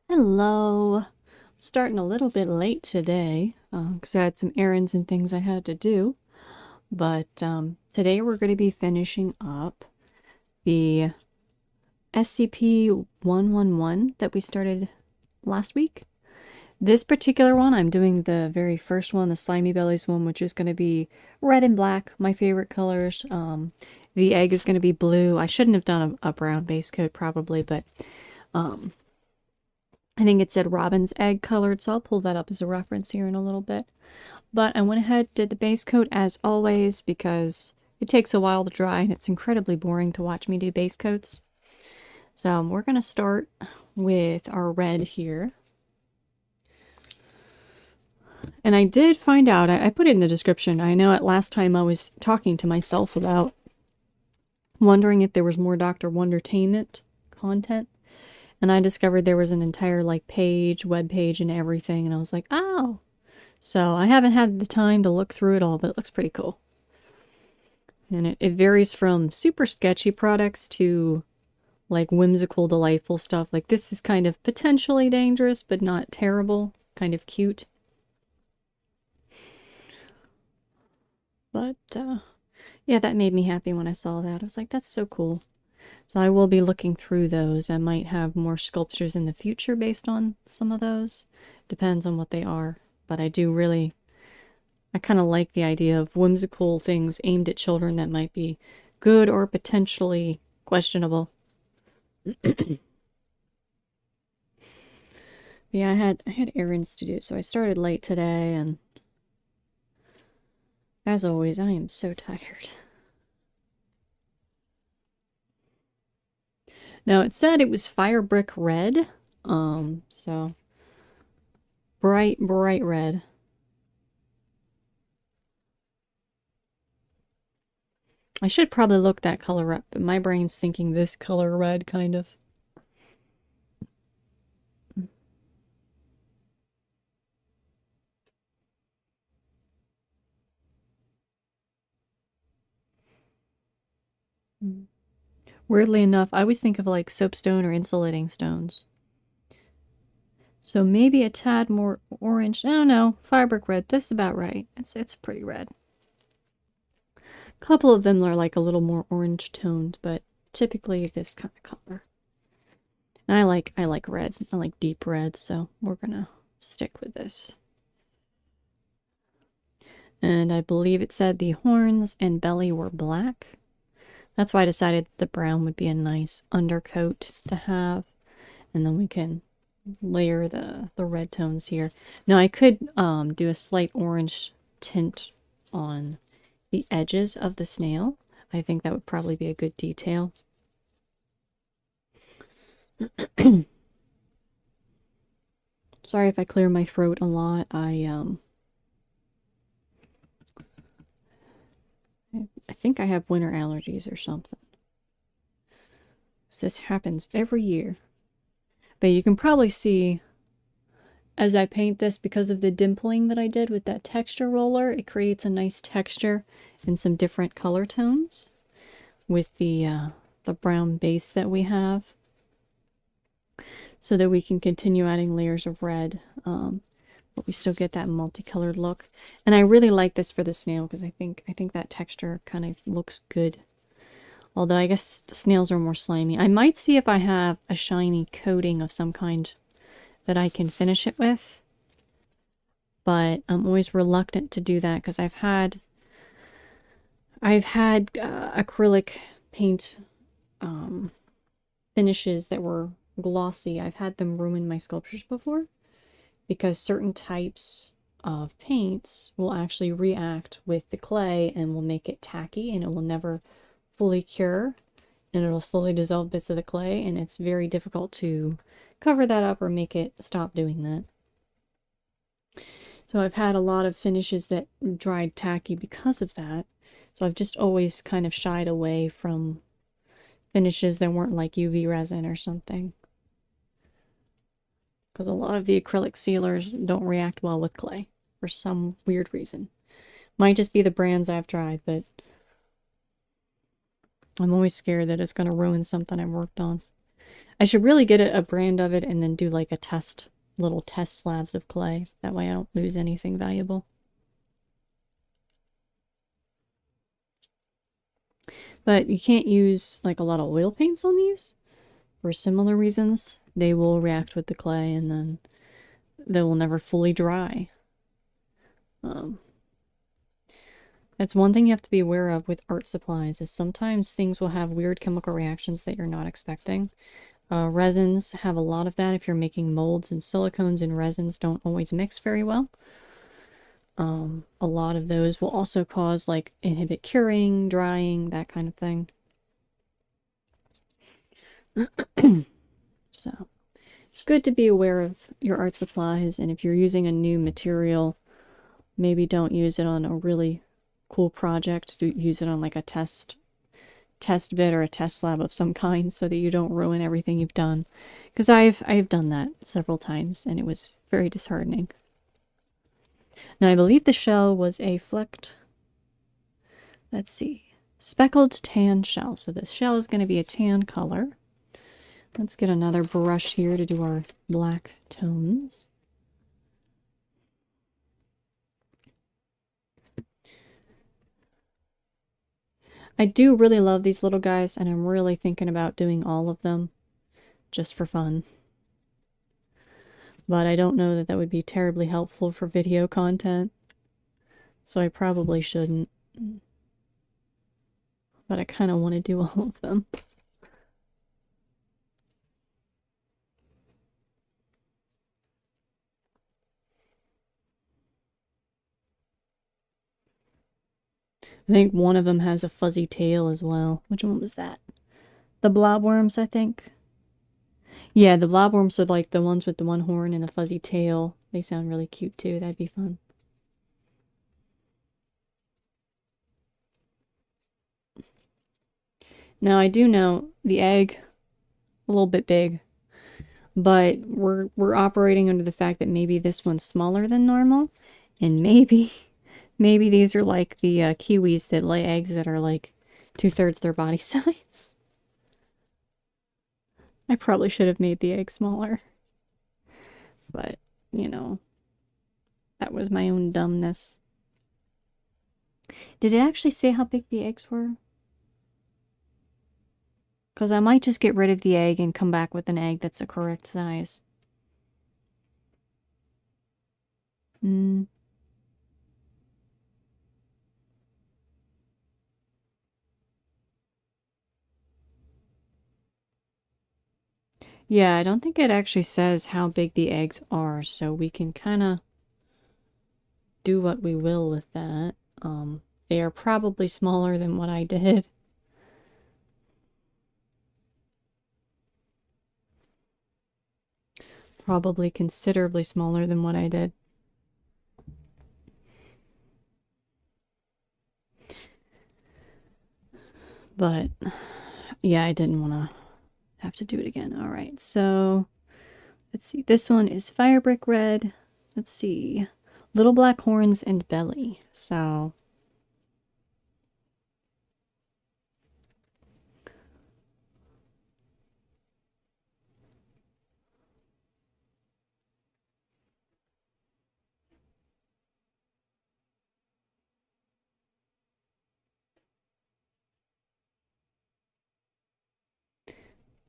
Hello. Starting a little bit late today because I had some errands and things I had to do. But today we're going to be finishing up the SCP-111 that we started last week. This particular one, I'm doing the very first one, the Slimy Bellies one, which is going to be red and black, my favorite colors. The egg is going to be blue. I shouldn't have done a brown base coat probably, but um, I think it said robin's egg colored, so I'll pull that up as a reference here in a little bit. But I went ahead, did the base coat as always because it takes a while to dry and it's incredibly boring to watch me do base coats. So we're going to start with our red here. And I did find out, I put it in the description, I know at last time I was talking to myself about wondering if there was more Dr. Wondertainment content. And I discovered there was an entire like page, web page and everything. And I was like, oh. So I haven't had the time to look through it all, but it looks pretty cool. And it varies from super sketchy products to like whimsical, delightful stuff. Like this is kind of potentially dangerous, but not terrible. Kind of cute. But yeah, that made me happy when I saw that. I was like, that's so cool. So I will be looking through those. I might have more sculptures in the future based on some of those. Depends on what they are. But I kind of like the idea of whimsical things aimed at children that might be good or potentially questionable. Yeah, I had errands to do, so I started late today, and as always, I am so tired. Now, it said it was fire brick red, so bright red. I should probably look that color up, but my brain's thinking this color red, kind of. Weirdly enough, I always think of like soapstone or insulating stones. So maybe a tad more orange. I don't know. Firebrick red. This is about right. It's pretty red. A couple of them are like a little more orange toned, but typically this kind of color. And I like red. I like deep red, so we're gonna stick with this. And I believe it said the horns and belly were black. That's why I decided the brown would be a nice undercoat to have. And then we can layer the red tones here. Now I could do a slight orange tint on the edges of the snail. I think that would probably be a good detail. Sorry if I clear my throat a lot. I think I have winter allergies or something. This happens every year. But you can probably see as I paint this, because of the dimpling that I did with that texture roller, it creates a nice texture and some different color tones with the brown base that we have, so that we can continue adding layers of red, but we still get that multicolored look. And I really like this for the snail because I think that texture kind of looks good. Although I guess the snails are more slimy. I might see if I have a shiny coating of some kind that I can finish it with. But I'm always reluctant to do that because I've had acrylic paint finishes that were glossy. I've had them ruin my sculptures before because certain types of paints will actually react with the clay and will make it tacky, and it will never fully cure, and it'll slowly dissolve bits of the clay, and it's very difficult to cover that up or make it stop doing that. So I've had a lot of finishes that dried tacky because of that. So I've just always kind of shied away from finishes that weren't like UV resin or something. Because a lot of the acrylic sealers don't react well with clay for some weird reason. Might just be the brands I've tried, but I'm always scared that it's going to ruin something I've worked on. I should really get a brand of it and then do like a little test slabs of clay. That way I don't lose anything valuable. But you can't use like a lot of oil paints on these for similar reasons. They will react with the clay and then they will never fully dry. That's one thing you have to be aware of with art supplies is sometimes things will have weird chemical reactions that you're not expecting. Resins have a lot of that if you're making molds, and silicones and resins don't always mix very well. A lot of those will also cause like inhibit curing, drying, that kind of thing. So it's good to be aware of your art supplies, and if you're using a new material, maybe don't use it on a really cool project. Use it on like a test bit or a test lab of some kind so that you don't ruin everything you've done. Because I've done that several times and it was very disheartening. Now I believe the shell was a flecked, let's see, speckled tan shell. So this shell is going to be a tan color. Let's get another brush here to do our black tones. I do really love these little guys, and I'm really thinking about doing all of them just for fun. But I don't know that that would be terribly helpful for video content, so I probably shouldn't. But I kind of want to do all of them. I think one of them has a fuzzy tail as well. Which one was that? The blobworms, I think. Yeah, the blobworms are like the ones with the one horn and the fuzzy tail. They sound really cute too. That'd be fun. Now I do know the egg, a little bit big, but we're operating under the fact that maybe this one's smaller than normal, and maybe these are like the kiwis that lay eggs that are like 2/3 their body size. I probably should have made the egg smaller, but you know, that was my own dumbness. Did it actually say how big the eggs were? Because I might just get rid of the egg and come back with an egg that's a correct size. Yeah, I don't think it actually says how big the eggs are, so we can kind of do what we will with that. They are probably smaller than what I did. Probably considerably smaller than what I did. But, yeah, I didn't want to have to do it again. Alright, so, let's see. This one is Fire Brick Red. Let's see. Little Black Horns and Belly. So,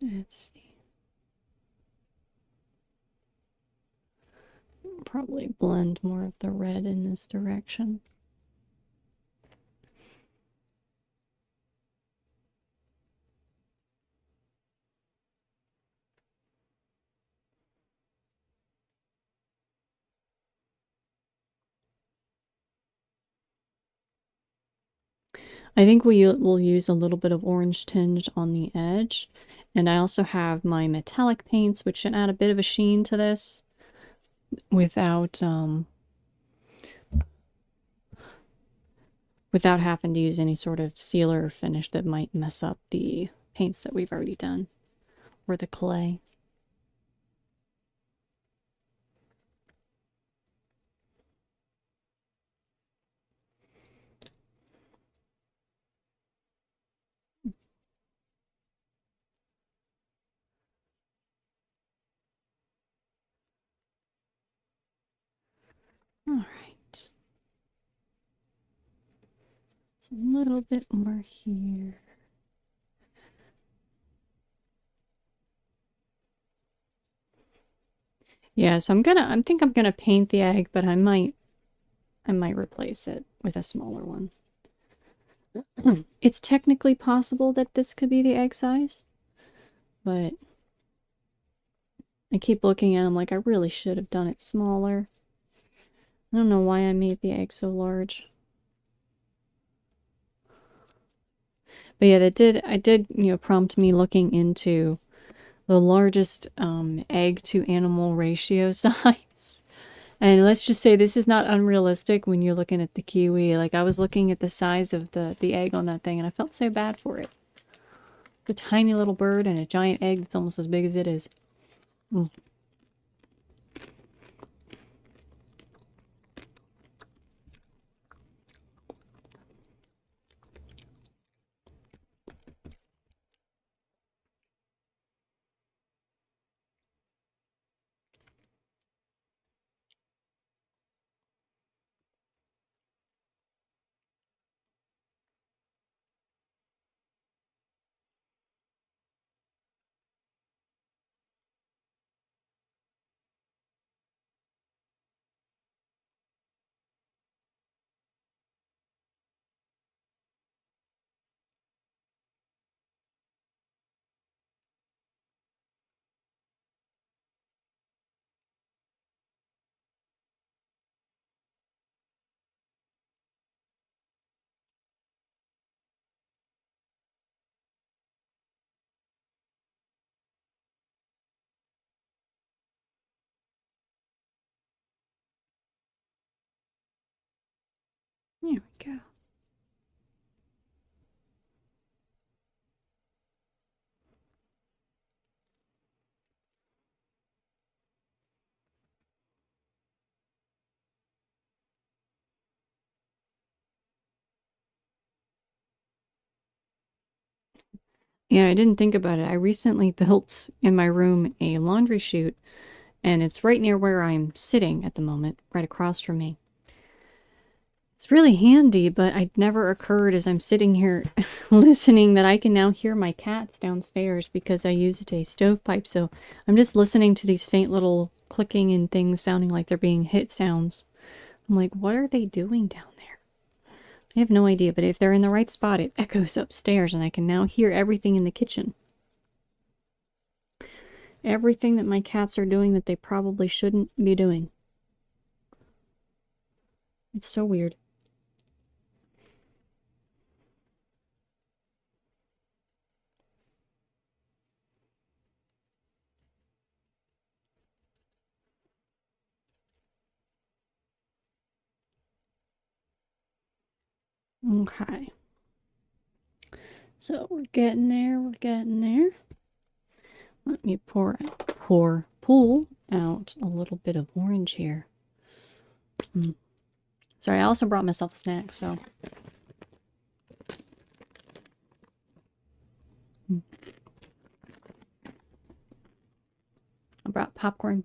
let's see. Probably blend more of the red in this direction. I think we'll use a little bit of orange tinge on the edge. And I also have my metallic paints, which should add a bit of a sheen to this without having to use any sort of sealer or finish that might mess up the paints that we've already done, or the clay. a little bit more here. Yeah, so I think I'm gonna paint the egg, but I might replace it with a smaller one. It's technically possible that this could be the egg size, but I keep looking at them like I really should have done it smaller. I don't know why I made the egg so large. But yeah, I did, prompt me looking into the largest egg to animal ratio size. And let's just say this is not unrealistic when you're looking at the kiwi. Like I was looking at the size of the egg on that thing and I felt so bad for it. The tiny little bird and a giant egg that's almost as big as it is. Mm. There we go. Yeah, I didn't think about it. I recently built in my room a laundry chute, and it's right near where I'm sitting at the moment, right across from me. It's really handy, but it never occurred as I'm sitting here listening that I can now hear my cats downstairs because I used a stovepipe. So I'm just listening to these faint little clicking and things sounding like they're being hit sounds. I'm like, what are they doing down there? I have no idea, but if they're in the right spot, it echoes upstairs and I can now hear everything in the kitchen. Everything that my cats are doing that they probably shouldn't be doing. It's so weird. Okay. So we're getting there, we're getting there. Let me pull out a little bit of orange here. Sorry, I also brought myself a snack, so. I brought popcorn.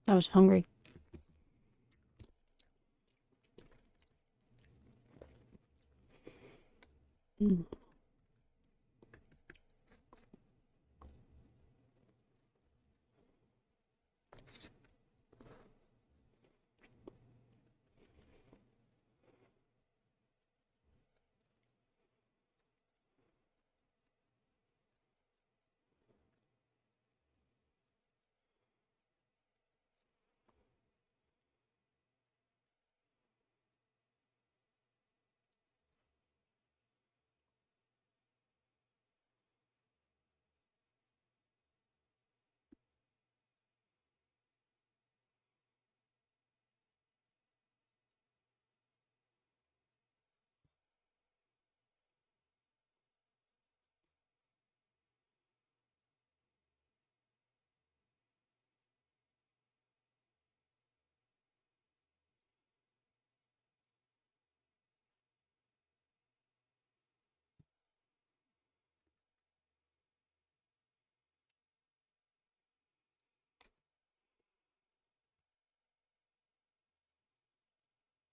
I was hungry. Mm.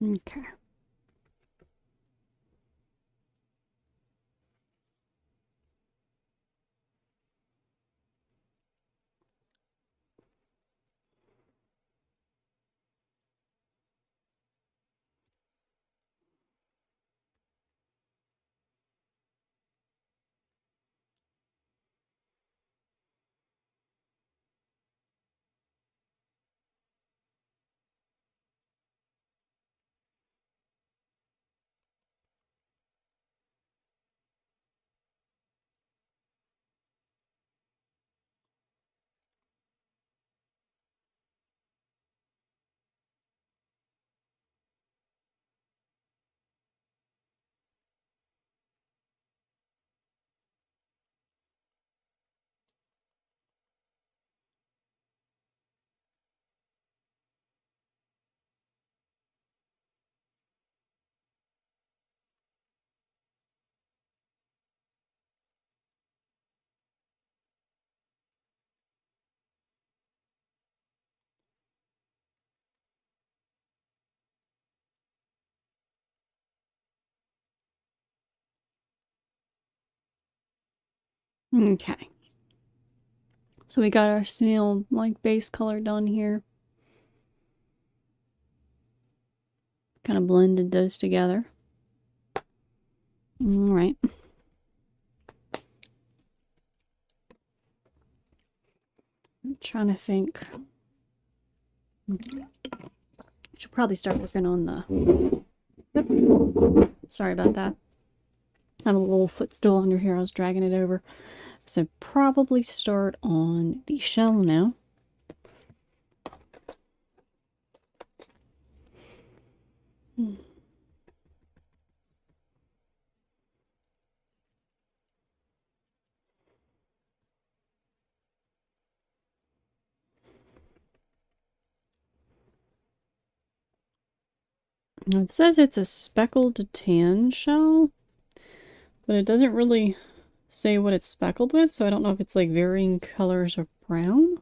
Okay. Okay. So we got our snail like base color done here. Kind of blended those together. Alright. I'm trying to think. Should probably start working on the... Sorry about that. I have a little footstool under here. I was dragging it over. So probably start on the shell now. It says it's a speckled tan shell, but it doesn't really say what it's speckled with, so I don't know if it's like varying colors of brown.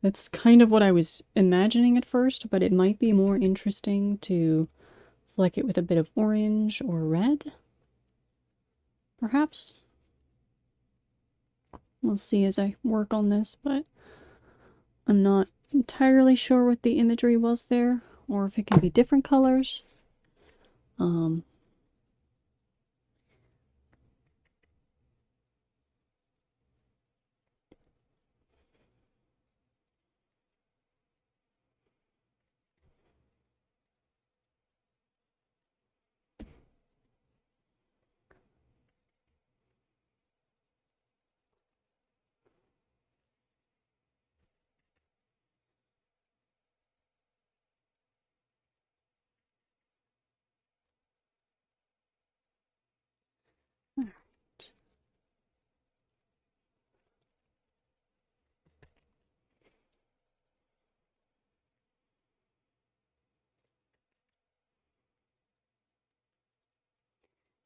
That's kind of what I was imagining at first, but it might be more interesting to fleck it with a bit of orange or red, perhaps. We'll see as I work on this, but I'm not entirely sure what the imagery was there, or if it can be different colors.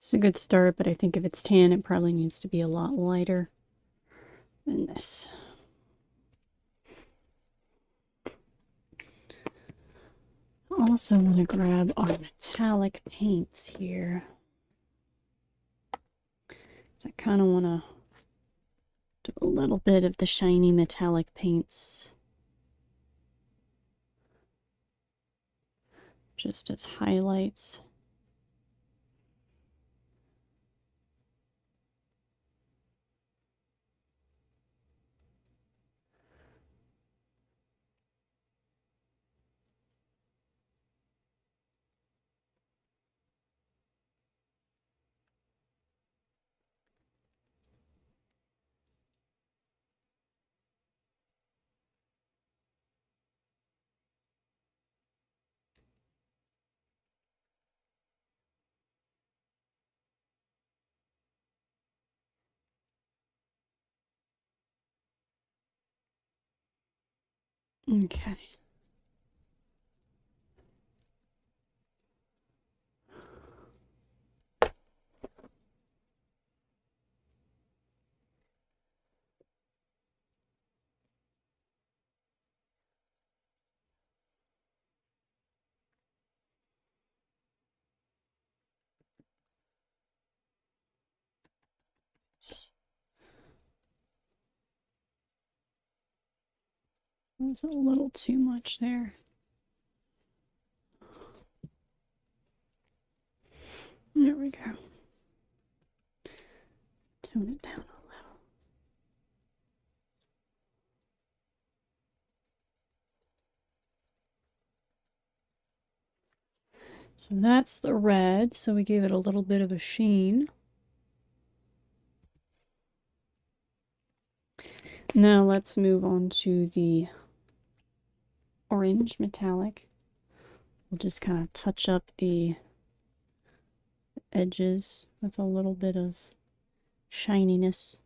It's a good start, but I think if it's tan, it probably needs to be a lot lighter than this. Also want to grab our metallic paints here. So I kind of want to do a little bit of the shiny metallic paints. Just as highlights. Okay. There's a little too much there. There we go. Tone it down a little. So that's the red, so we gave it a little bit of a sheen. Now let's move on to the orange metallic. We'll just kind of touch up the edges with a little bit of shininess.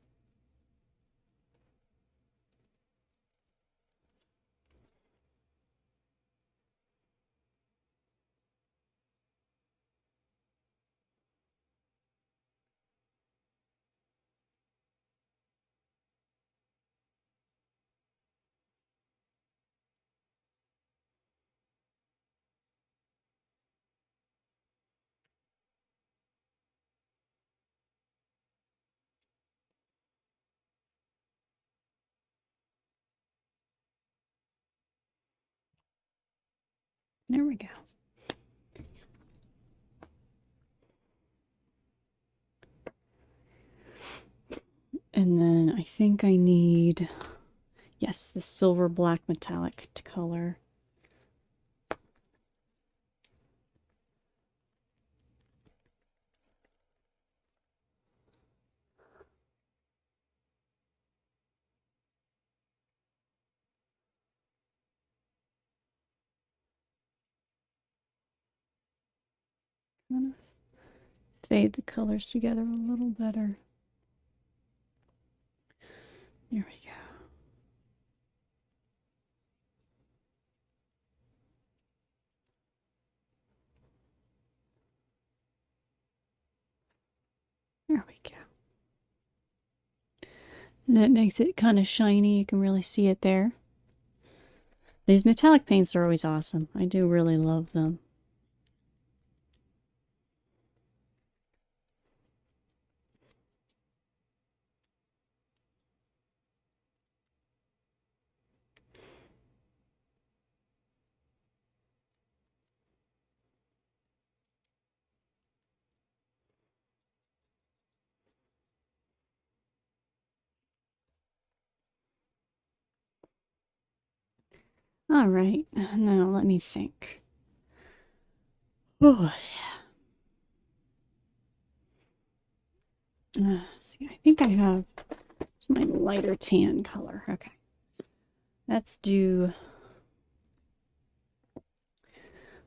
There we go. And then I think I need, yes, the silver black metallic to color. Kind of fade the colors together a little better. There we go. There we go. And that makes it kind of shiny. You can really see it there. These metallic paints are always awesome. I do really love them. All right, now let me think. Oh, see, I think I have my lighter tan color. Okay, let's do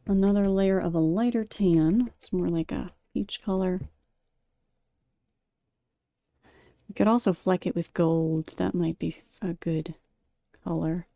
another layer of a lighter tan. It's more like a peach color. You could also fleck it with gold. That might be a good color.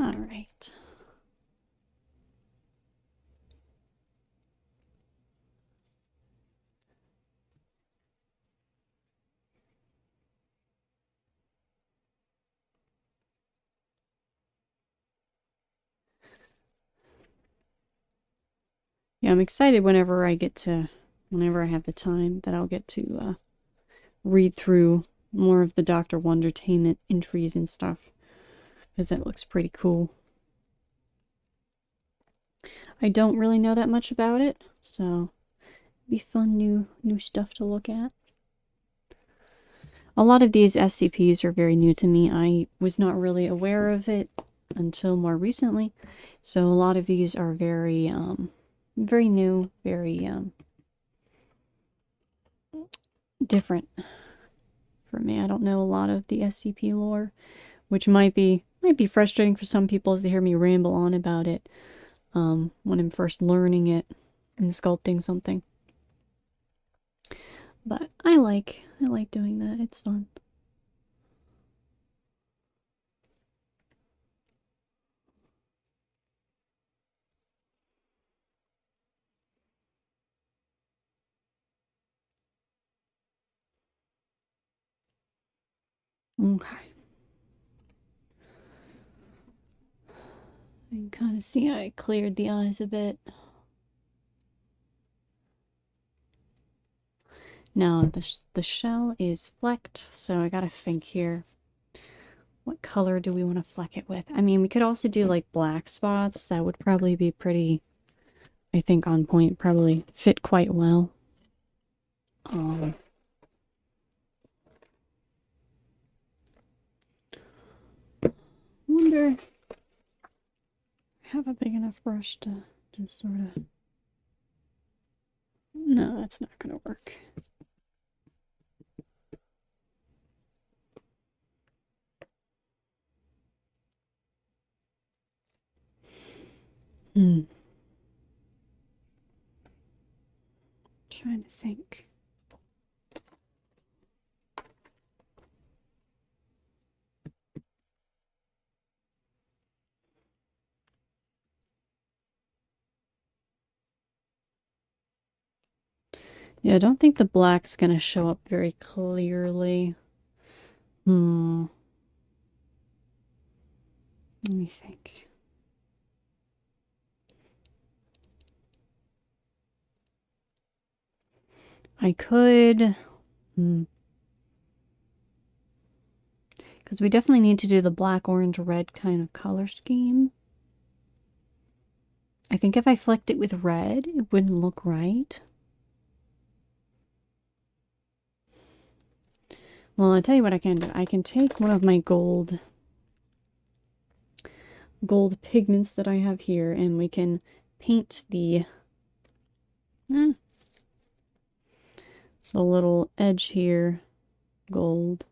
All right. Yeah, I'm excited whenever I have the time, that I'll get to read through more of the Dr. Wondertainment entries and stuff, because that looks pretty cool. I don't really know that much about it, so it'd be fun new stuff to look at. A lot of these SCPs are very new to me. I was not really aware of it until more recently, so a lot of these are very very new, very different for me. I don't know a lot of the SCP lore, which might be frustrating for some people as they hear me ramble on about it when I'm first learning it and sculpting something. But I like doing that. It's fun. Okay. I can kind of see I cleared the eyes a bit. Now the shell is flecked, so I gotta think here. What color do we want to fleck it with? I mean, we could also do like black spots. That would probably be pretty, I think, on point. Probably fit quite well. Wonder if I have a big enough brush to just sort of... No, that's not gonna work. Trying to think. Yeah, I don't think the black's gonna show up very clearly. Let me think. I could... Because we definitely need to do the black, orange, red kind of color scheme. I think if I flecked it with red, it wouldn't look right. Well, I'll tell you what I can do. I can take one of my gold pigments that I have here, and we can paint the little edge here gold.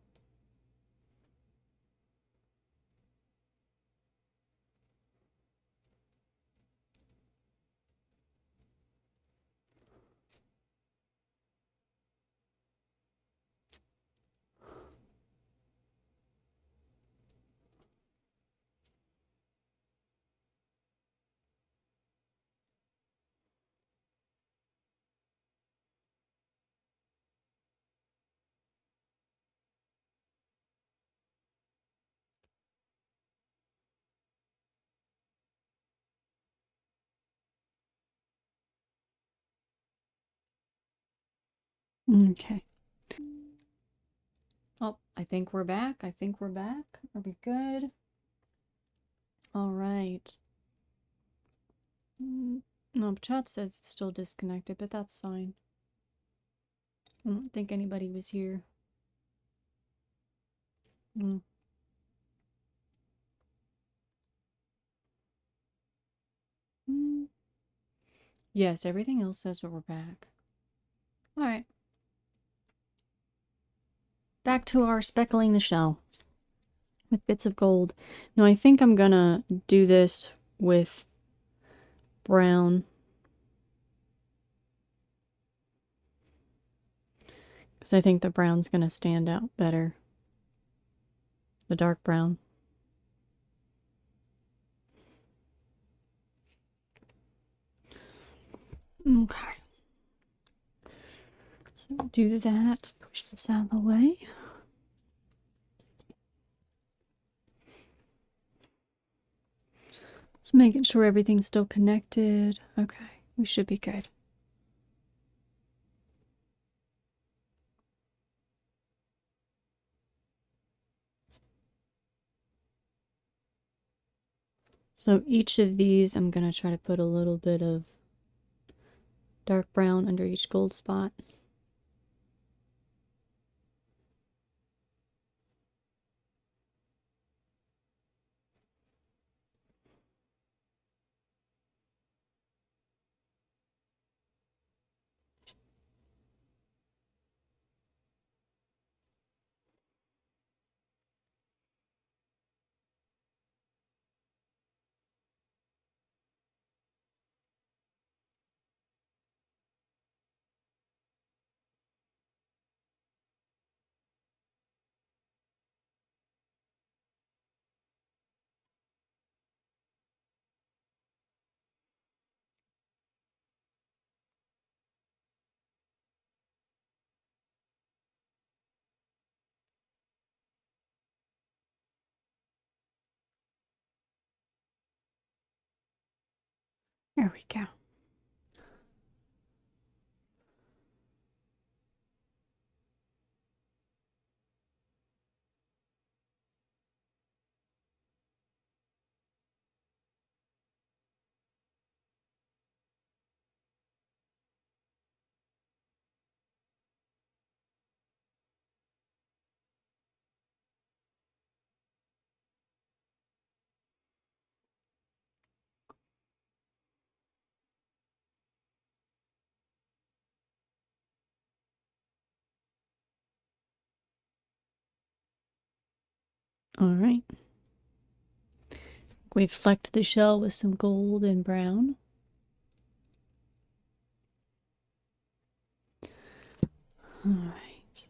Okay. Oh, I think we're back. I think we're back. Are we good? All right. No, chat says it's still disconnected, but that's fine. I don't think anybody was here. Yes, everything else says that we're back. All right. Back to our speckling the shell with bits of gold. Now, I think I'm gonna do this with brown. Because I think the brown's gonna stand out better. The dark brown. Okay. So do that. Push this out of the way. Just making sure everything's still connected. Okay, we should be good. So each of these, I'm going to try to put a little bit of dark brown under each gold spot. There we go. All right. We've flecked the shell with some gold and brown. All right.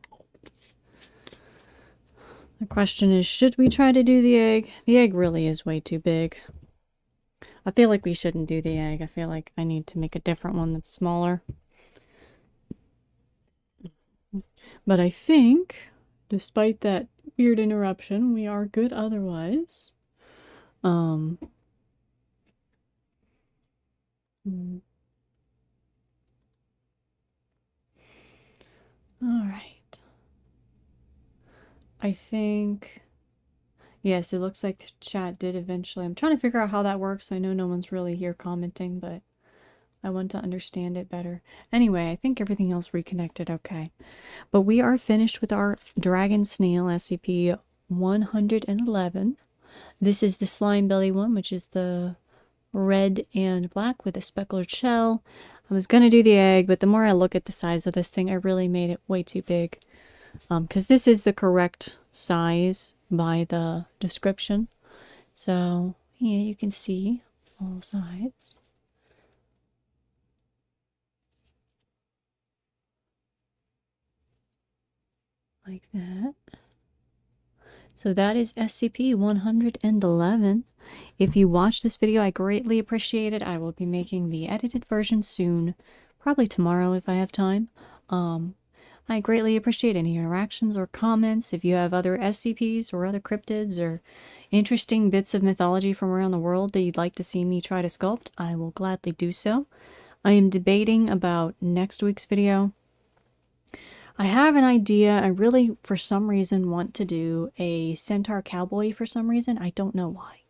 The question is, should we try to do the egg? The egg really is way too big. I feel like we shouldn't do the egg. I feel like I need to make a different one that's smaller. But I think, despite that weird interruption, we are good otherwise. Mm. All right. I think, yes, it looks like the chat did eventually. I'm trying to figure out how that works. I know no one's really here commenting, but I want to understand it better. Anyway, I think everything else reconnected okay. But we are finished with our dragon snail SCP 111. This is the slime belly one, which is the red and black with a speckled shell. I was gonna do the egg, but the more I look at the size of this thing, I really made it way too big. Because this is the correct size by the description. So, yeah, you can see all sides. Like that. So that is SCP-111. If you watched this video, I greatly appreciate it. I will be making the edited version soon. Probably tomorrow if I have time. I greatly appreciate any interactions or comments. If you have other SCPs or other cryptids or interesting bits of mythology from around the world that you'd like to see me try to sculpt, I will gladly do so. I am debating about next week's video. I have an idea. I really, for some reason, want to do a centaur cowboy for some reason. I don't know why.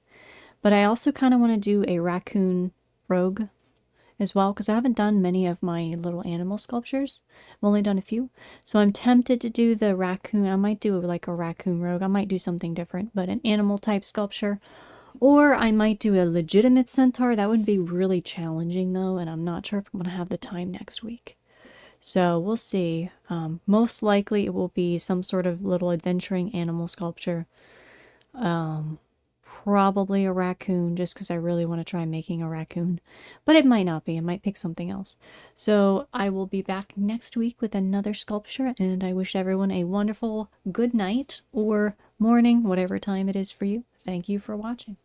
But I also kind of want to do a raccoon rogue as well, because I haven't done many of my little animal sculptures. I've only done a few. So I'm tempted to do the raccoon. I might do like a raccoon rogue. I might do something different, but an animal type sculpture. Or I might do a legitimate centaur. That would be really challenging though, and I'm not sure if I'm going to have the time next week. So we'll see. Most likely it will be some sort of little adventuring animal sculpture. Probably a raccoon, just because I really want to try making a raccoon. But it might not be. I might pick something else. So I will be back next week with another sculpture, and I wish everyone a wonderful good night or morning, whatever time it is for you. Thank you for watching.